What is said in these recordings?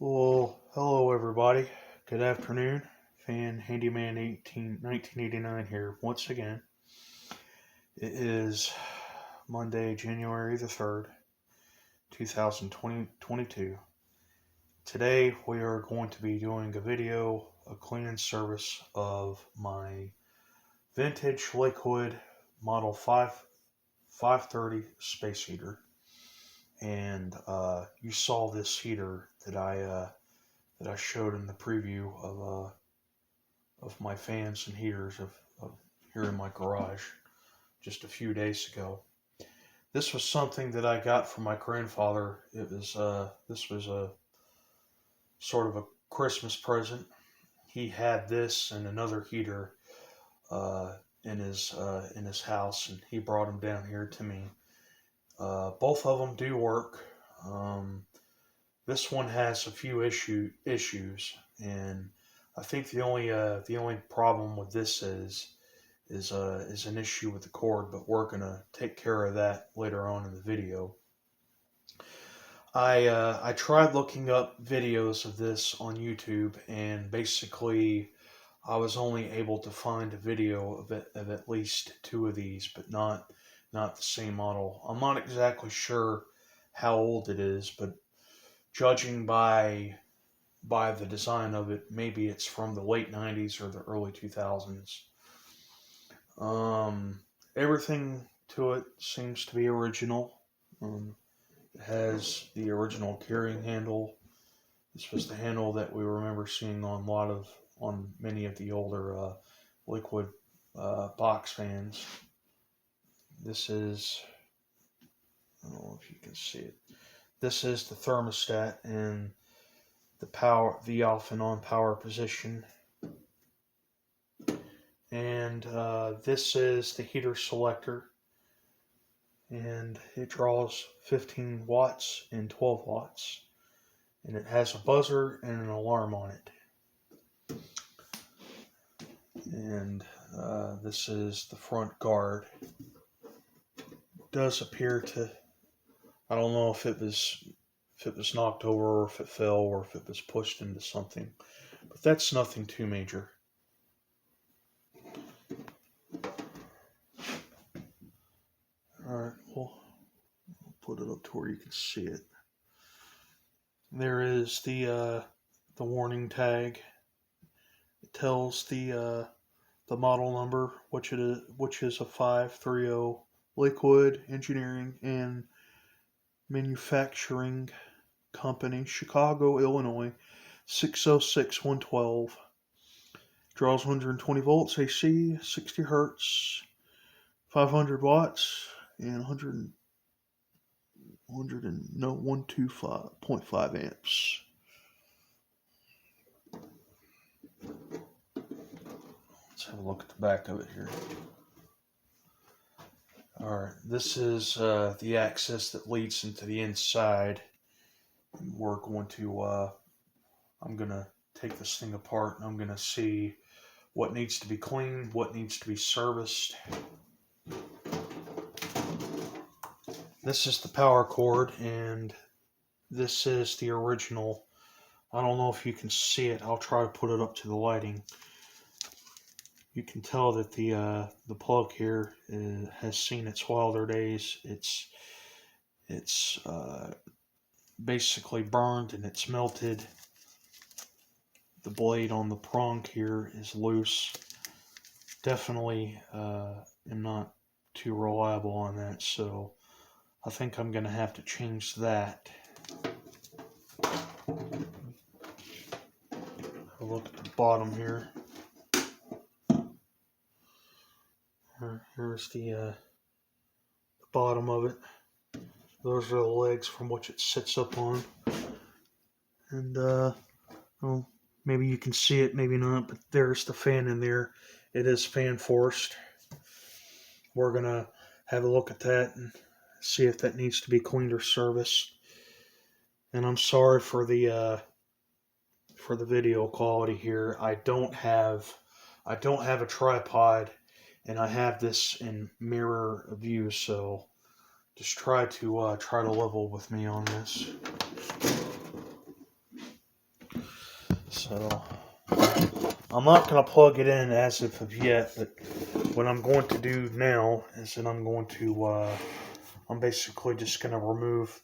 Well, hello everybody. Good afternoon. Fan Handyman 1989 here once again. It is Monday, January the 3rd, 2022. Today we are going to be doing a cleaning service of my vintage Lakewood Model 530 space heater. And you saw this heater that I showed in the preview of my fans and heaters of here in my garage just a few days ago. This was something that I got from my grandfather. This was a sort of a Christmas present. He had this and another heater in his house, and he brought them down here to me. Both of them do work. This one has a few issues, and I think the only problem with this is an issue with the cord, but we're gonna take care of that later on in the video. I tried looking up videos of this on YouTube, and basically I was only able to find a video of at least two of these, but not the same model. I'm not exactly sure how old it is, but judging by the design of it, maybe it's from the late 90s or the early 2000s. Everything to it seems to be original. It has the original carrying handle. This was the handle that we remember seeing on many of the older Lakewood box fans. This is, I don't know if you can see it. This is the thermostat and the off and on power position. And this is the heater selector. And it draws 15 watts and 12 watts. And it has a buzzer and an alarm on it. And this is the front guard. It does appear to, I don't know if it was knocked over or if it fell or if it was pushed into something, but that's nothing too major. Alright, well, I'll put it up to where you can see it. There is the warning tag. It tells the model number, which is a 530 Lakewood Engineering and Manufacturing Company, Chicago, Illinois, 606112. Draws 120 volts AC, 60 hertz, 500 watts, and 125.5 amps. Let's have a look at the back of it here. Alright, this is the access that leads into the inside. And we're going to, I'm going to take this thing apart and I'm going to see what needs to be cleaned, what needs to be serviced. This is the power cord, and this is the original. I don't know if you can see it. I'll try to put it up to the lighting. You can tell that the plug here has seen its wilder days. It's basically burned and it's melted. The blade on the prong here is loose. Definitely am not too reliable on that, so I think I'm going to have to change that. Look at the bottom here. Here's the bottom of it. Those are the legs from which it sits up on. And well, maybe you can see it, maybe not, but there's the fan in there. It is fan forced. We're going to have a look at that and see if that needs to be cleaned or serviced. And I'm sorry for the video quality here. I don't have a tripod, and I have this in mirror view, so just try to level with me on this. So I'm not going to plug it in as of yet, but what I'm going to do now is that I'm basically just going to remove,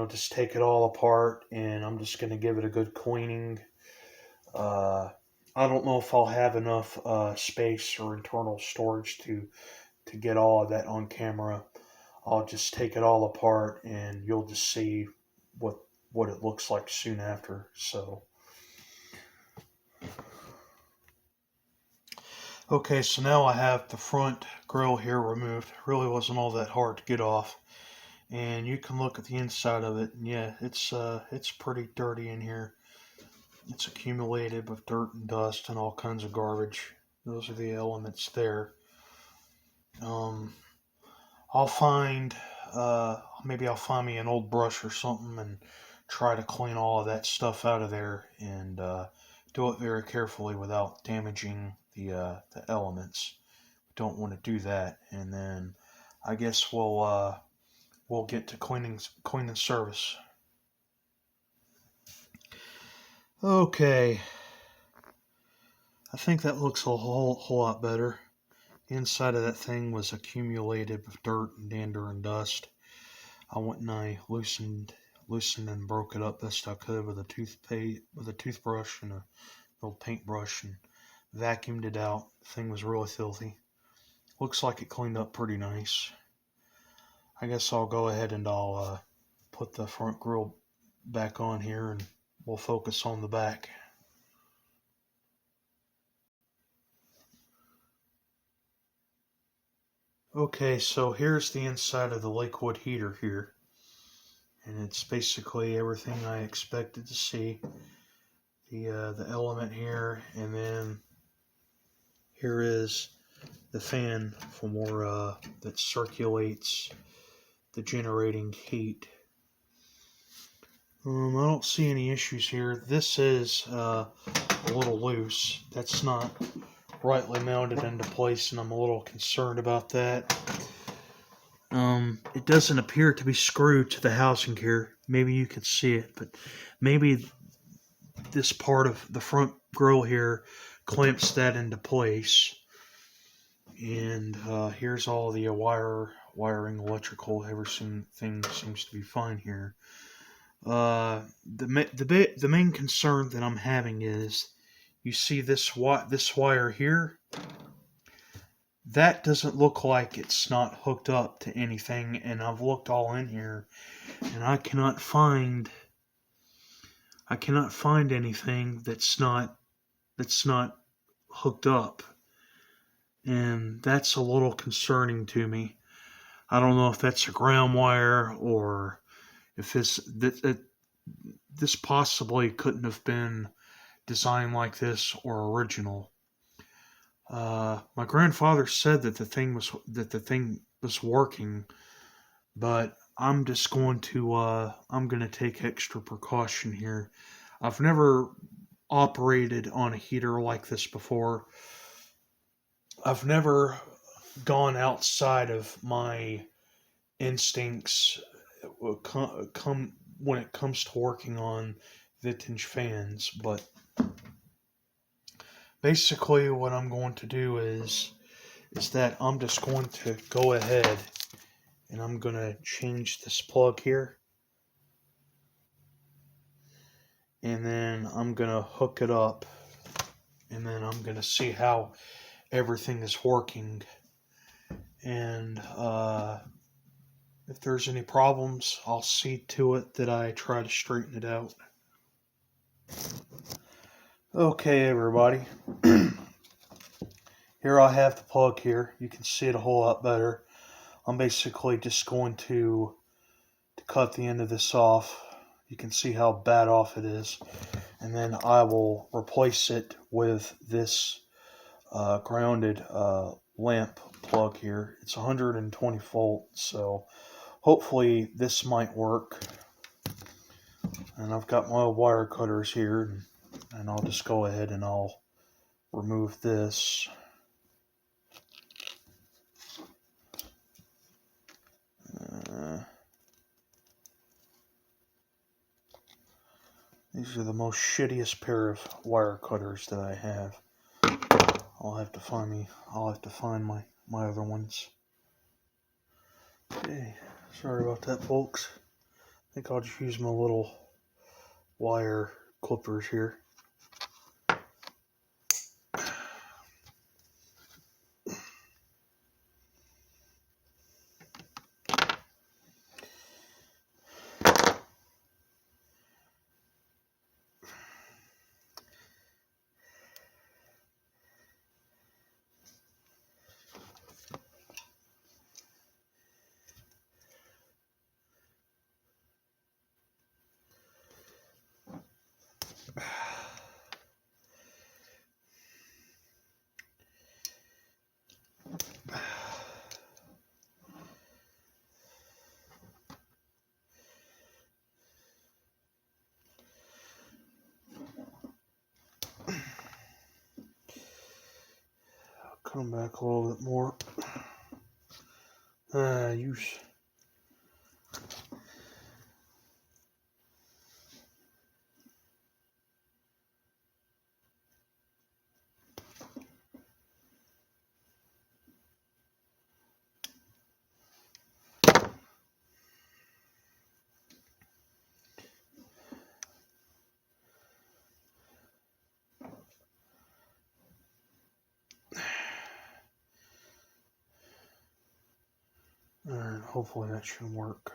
just take it all apart, and I'm just going to give it a good cleaning. I don't know if I'll have enough space or internal storage to get all of that on camera. I'll just take it all apart, and you'll just see what it looks like soon after. So, okay, so now I have the front grill here removed. It really wasn't all that hard to get off, and you can look at the inside of it. And yeah, it's pretty dirty in here. It's accumulated with dirt and dust and all kinds of garbage. Those are the elements there. I'll find maybe I'll find me an old brush or something and try to clean all of that stuff out of there, and do it very carefully without damaging the elements. Don't want to do that, and then I guess we'll get to cleaning service. Okay, I think that looks a whole lot better. The inside of that thing was accumulated with dirt and dander and dust. I went and I loosened and broke it up best I could with a toothbrush and a little paintbrush, and vacuumed it out. The thing was really filthy. Looks like it cleaned up pretty nice. I guess I'll go ahead and I'll put the front grill back on here, and we'll focus on the back. Okay, so here's the inside of the Lakewood heater here, and it's basically everything I expected to see. The element here, and then here is the fan that circulates the generating heat. I don't see any issues here. This is a little loose. That's not rightly mounted into place, and I'm a little concerned about that. It doesn't appear to be screwed to the housing here. Maybe you can see it, but maybe this part of the front grill here clamps that into place. And here's all the wiring, electrical, everything seems to be fine here. The main concern that I'm having is, you see this wire here? That doesn't look like it's not hooked up to anything, and I've looked all in here, and I cannot find anything that's not hooked up, and that's a little concerning to me. I don't know if that's a ground wire, or if this possibly couldn't have been designed like this or original. My grandfather said that the thing was working, but I'm just going to take extra precaution here. I've never operated on a heater like this before. I've never gone outside of my instincts when it comes to working on vintage fans, but basically what I'm going to do is that I'm just going to go ahead and I'm going to change this plug here, and then I'm going to hook it up, and then I'm going to see how everything is working, and if there's any problems, I'll see to it that I try to straighten it out. Okay, everybody. Here I have the plug here. You can see it a whole lot better. I'm basically just going to cut the end of this off. You can see how bad off it is. And then I will replace it with this grounded lamp plug here. It's 120 volts, so hopefully this might work. And I've got my wire cutters here, and I'll just go ahead and I'll remove this. These are the most shittiest pair of wire cutters that I have. I'll have to find my other ones. Okay, sorry about that, folks. I think I'll just use my little wire clippers here. Cut them back a little bit more. Use. Alright, hopefully that should work.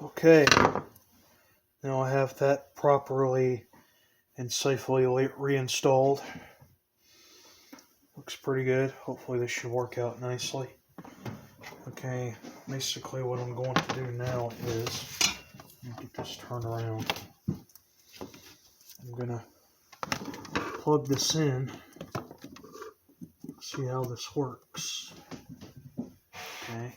Okay, now I have that properly and safely reinstalled. Looks pretty good. Hopefully this should work out nicely. Okay, basically what I'm going to do now is, get this turned around. I'm gonna plug this in, see how this works. Okay.